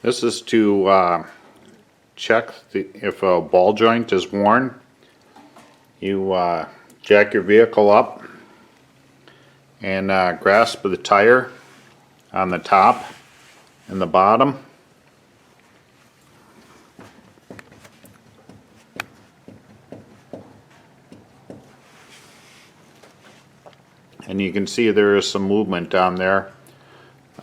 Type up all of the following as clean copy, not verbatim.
This is to check if a ball joint is worn. You jack your vehicle up and grasp the tire on the top and the bottom. And you can see there is some movement down there.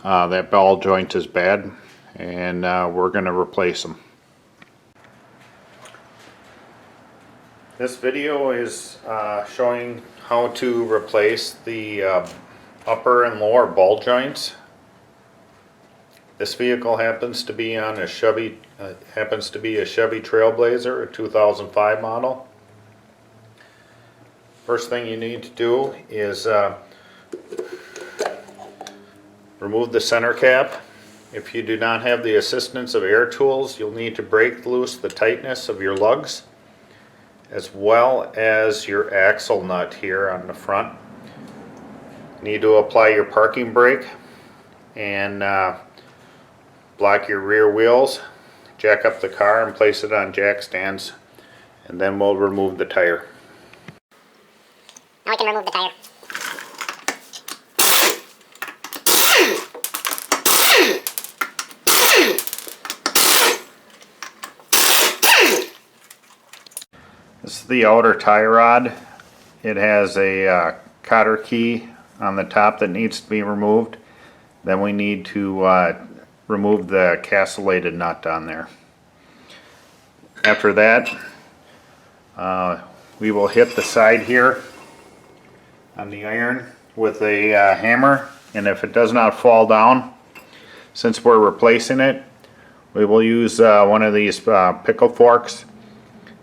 That ball joint is bad, and we're going to replace them. This video is showing how to replace the upper and lower ball joints. This vehicle happens to be on a Chevy Trailblazer, a 2005 model. First thing you need to do is remove the center cap. If you do not have the assistance of air tools, you'll need to break loose the tightness of your lugs, as well as your axle nut here on the front. You need to apply your parking brake and block your rear wheels, jack up the car and place it on jack stands, and then we'll remove the tire. Now we can remove the tire. This is the outer tie rod. It has a cotter key on the top that needs to be removed. Then we need to remove the castellated nut on there. After that, we will hit the side here on the iron with a hammer, and if it does not fall down, since we're replacing it, we will use one of these pickle forks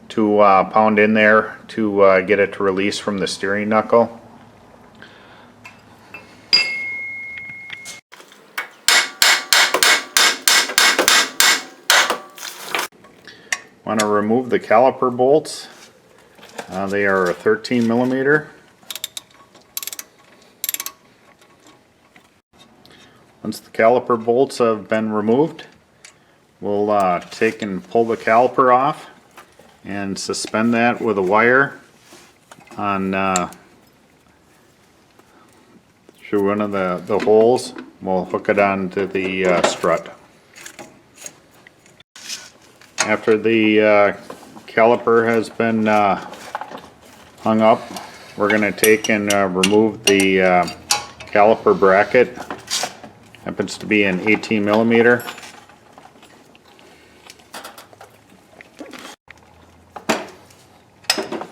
to pound in there to get it to release from the steering knuckle. Want to remove the caliper bolts. They are 13 millimeter. Once the caliper bolts have been removed, we'll take and pull the caliper off and suspend that with a wire on through one of the holes. We'll hook it onto the strut. After the caliper has been hung up, we're going to take and remove the caliper bracket. Happens to be an 18 millimeter.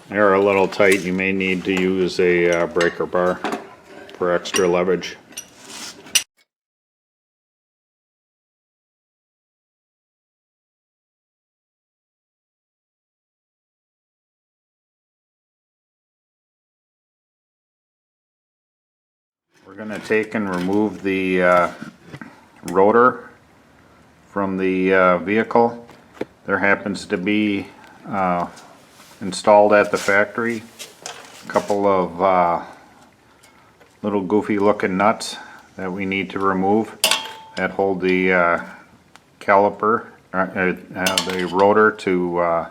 They're a little tight. You may need to use a breaker bar for extra leverage. We're going to take and remove the rotor from the vehicle. There happens to be installed at the factory a couple of little goofy looking nuts that we need to remove that hold the caliper, the rotor to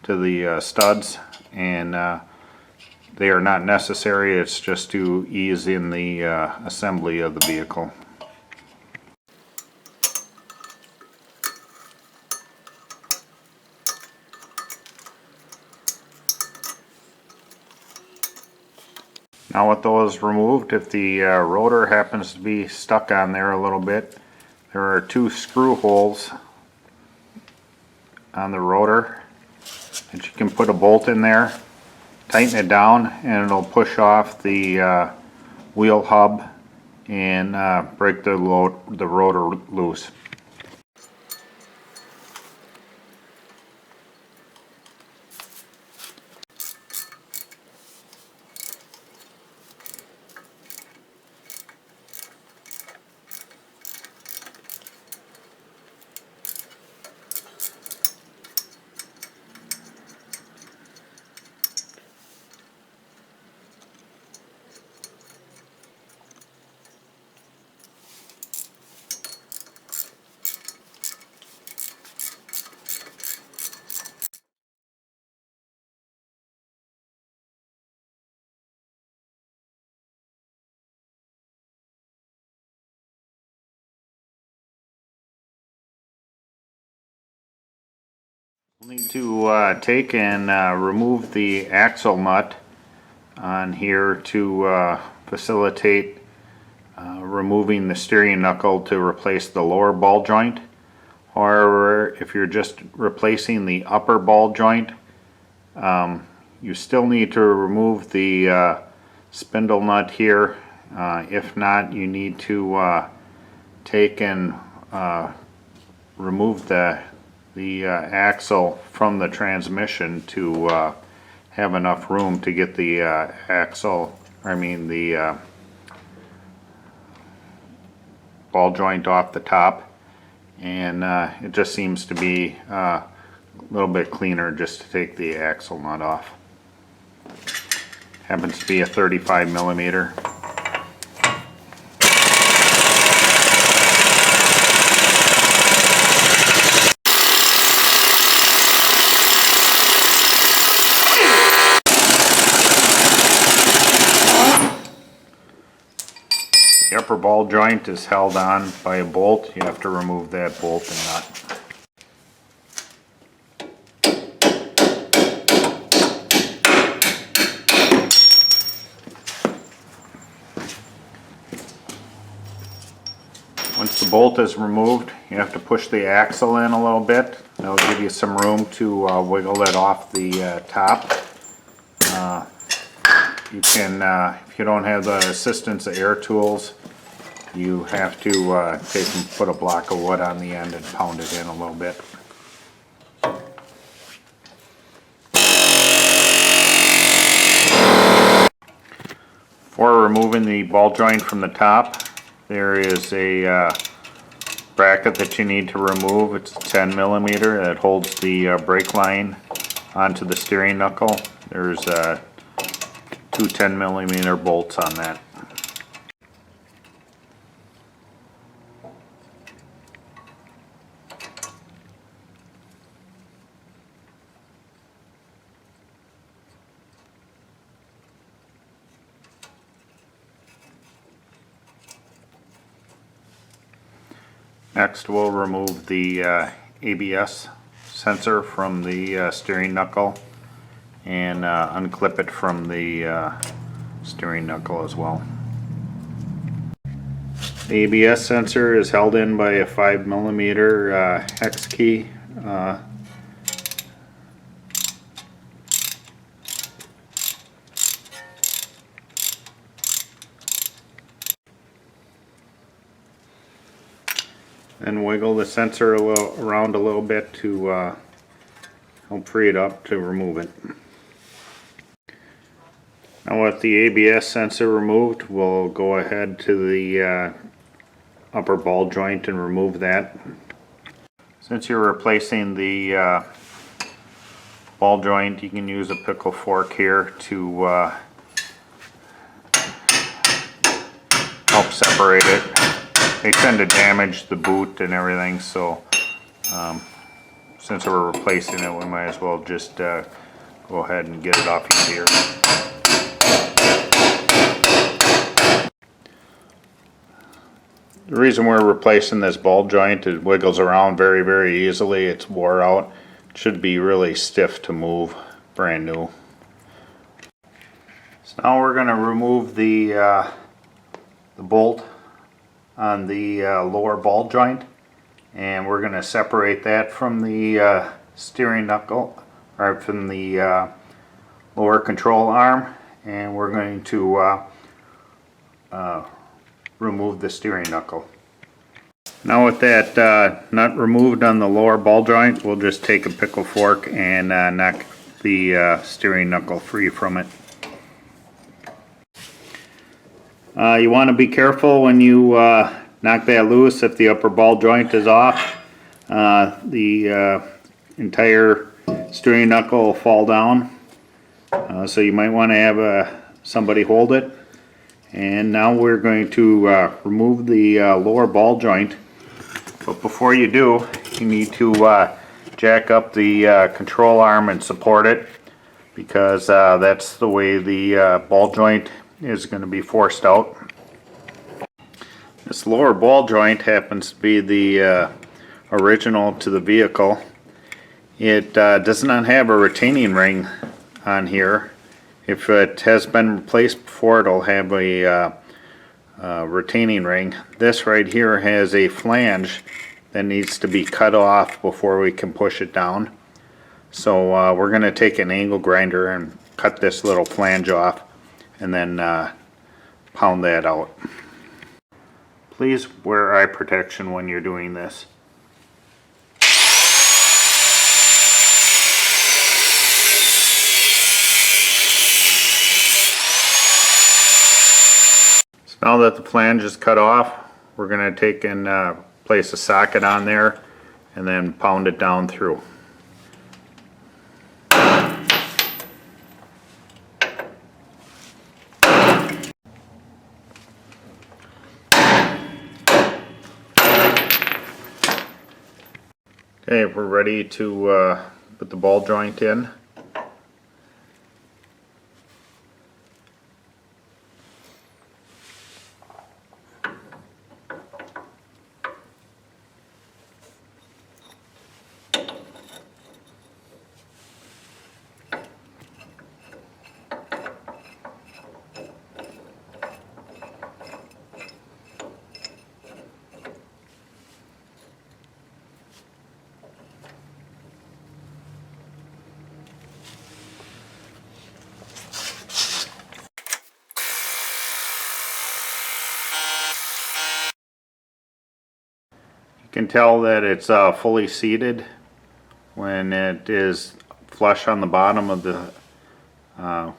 the studs, and they are not necessary. It's just to ease in the assembly of the vehicle. Now with those removed, if the rotor happens to be stuck on there a little bit, there are two screw holes on the rotor that you can put a bolt in there, tighten it down, and it'll push off the wheel hub and break the rotor loose. We'll need to take and remove the axle nut on here to facilitate removing the steering knuckle to replace the lower ball joint. However, if you're just replacing the upper ball joint, you still need to remove the spindle nut here. If not, you need to take and remove the axle from the transmission to have enough room to get the the ball joint off the top, and it just seems to be a little bit cleaner just to take the axle nut off. Happens to be a 35 millimeter. The upper ball joint is held on by a bolt. You have to remove that bolt and nut. Once the bolt is removed, you have to push the axle in a little bit. That'll give you some room to wiggle it off the top. You can, if you don't have the assistance of air tools, you have to take and put a block of wood on the end and pound it in a little bit. For removing the ball joint from the top, there is a bracket that you need to remove. It's 10 millimeter that holds the brake line onto the steering knuckle. There's two 10 millimeter bolts on that. Next, we'll remove the ABS sensor from the steering knuckle and unclip it from the steering knuckle as well. The ABS sensor is held in by a 5 millimeter hex key. And wiggle the sensor around a little bit to help free it up to remove it. Now with the ABS sensor removed, we'll go ahead to the upper ball joint and remove that. Since you're replacing the ball joint, you can use a pickle fork here to help separate it. They tend to damage the boot and everything, so since we're replacing it, we might as well just go ahead and get it off easier. The reason we're replacing this ball joint, it wiggles around very, very easily. It's wore out. It should be really stiff to move, brand new. So now we're going to remove the bolt on the lower ball joint, and we're going to separate that from the steering knuckle, or from the lower control arm, and we're going to remove the steering knuckle. Now with that nut removed on the lower ball joint, we'll just take a pickle fork and knock the steering knuckle free from it. You want to be careful when you knock that loose. If the upper ball joint is off, the entire steering knuckle will fall down. So you might want to have somebody hold it. And now we're going to remove the lower ball joint. But before you do, you need to jack up the control arm and support it, because that's the way the ball joint is going to be forced out. This lower ball joint happens to be the original to the vehicle, It does not have a retaining ring on here. If it has been replaced before, it'll have a retaining ring. This right here has a flange that needs to be cut off before we can push it down. So we're going to take an angle grinder and cut this little flange off and then pound that out. Please wear eye protection when you're doing this. So now that the flange is cut off, we're going to take and place a socket on there and then pound it down through. Okay, we're ready to put the ball joint in. You can tell that it's fully seated when it is flush on the bottom of the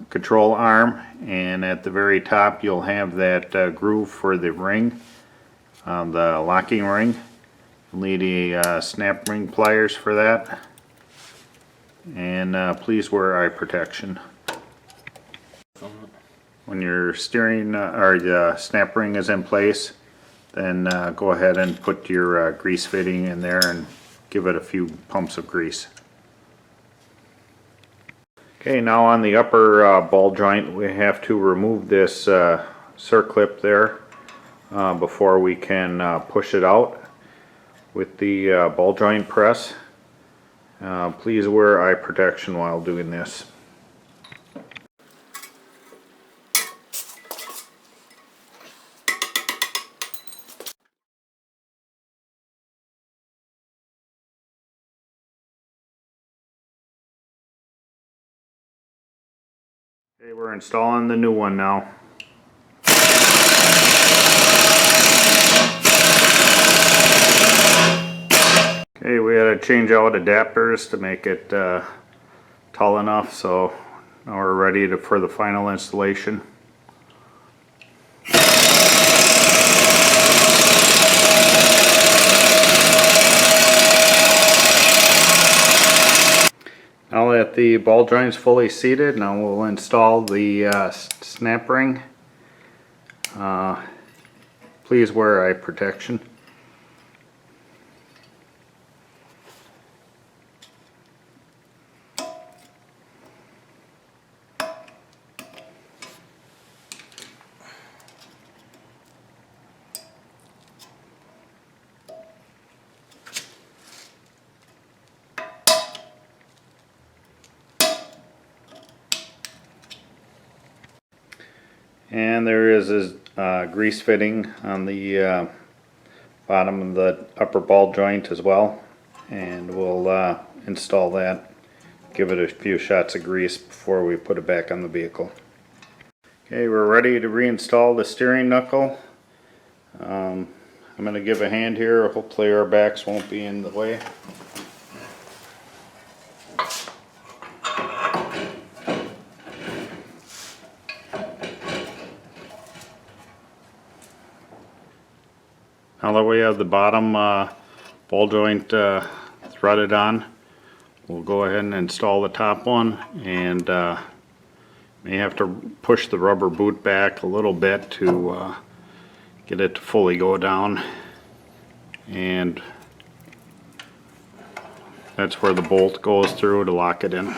control arm, and at the very top you'll have that groove for the ring, the locking ring. You'll need a snap ring pliers for that, and please wear eye protection. When your steering or the snap ring is in place, then go ahead and put your grease fitting in there and give it a few pumps of grease. Okay, now on the upper ball joint, we have to remove this circlip there before we can push it out with the ball joint press. Please wear eye protection while doing this. Okay, we're installing the new one now. Okay, we had to change out adapters to make it tall enough, so now we're ready for the final installation. Now that the ball joint is fully seated, now we'll install the snap ring. Please wear eye protection. And there is a grease fitting on the bottom of the upper ball joint as well, and we'll install that, give it a few shots of grease before we put it back on the vehicle. Okay, we're ready to reinstall the steering knuckle. I'm going to give a hand here, hopefully our backs won't be in the way. Now that we have the bottom ball joint threaded on, we'll go ahead and install the top one, and may have to push the rubber boot back a little bit to get it to fully go down, and that's where the bolt goes through to lock it in.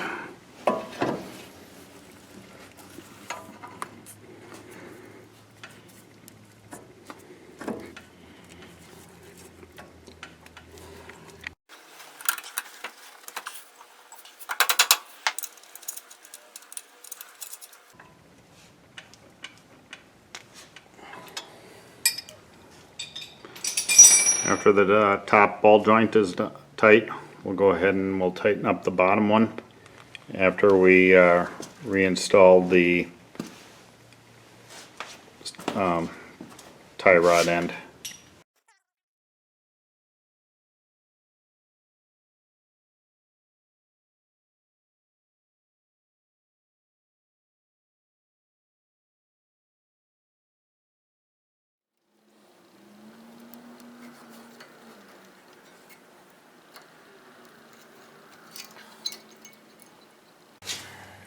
After the top ball joint is tight, we'll go ahead and we'll tighten up the bottom one after we reinstall the tie rod end.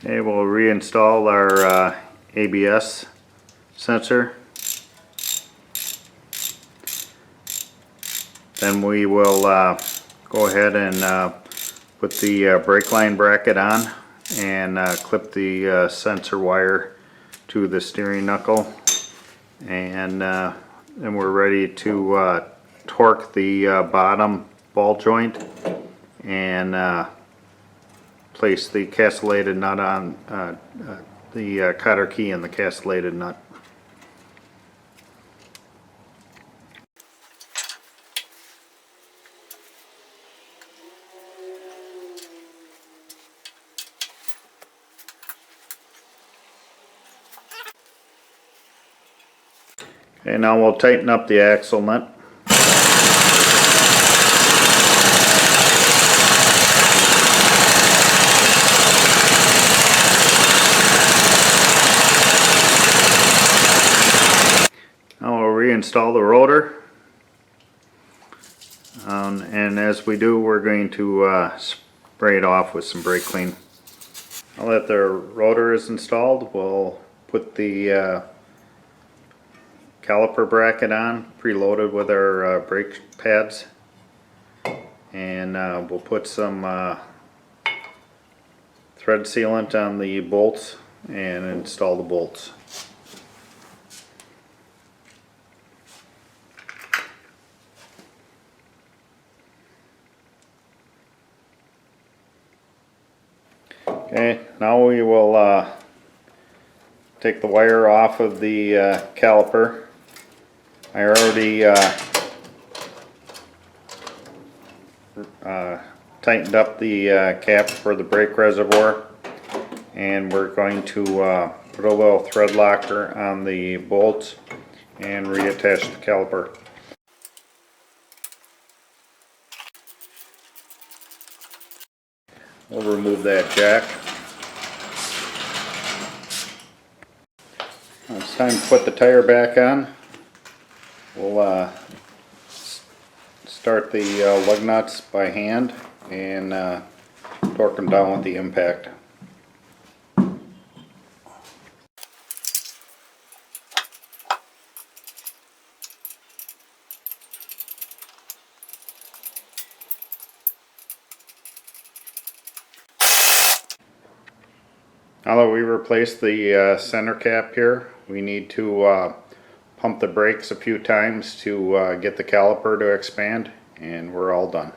Okay, we'll reinstall our ABS sensor. Then we will go ahead and put the brake line bracket on and clip the sensor wire to the steering knuckle, and then we're ready to torque the bottom ball joint and place the castellated nut on the cotter key and the castellated nut. Okay, now we'll tighten up the axle nut. Now we'll reinstall the rotor. And as we do, we're going to spray it off with some brake clean. Now that the rotor is installed, we'll put the caliper bracket on, preloaded with our brake pads, and we'll put some thread sealant on the bolts and install the bolts. Okay, now we will take the wire off of the caliper. I already tightened up the cap for the brake reservoir, and we're going to put a little thread locker on the bolts and reattach the caliper. We'll remove that jack. It's time to put the tire back on. We'll start the lug nuts by hand and torque them down with the impact. Now that we replaced the center cap here, we need to pump the brakes a few times to get the caliper to expand, and we're all done.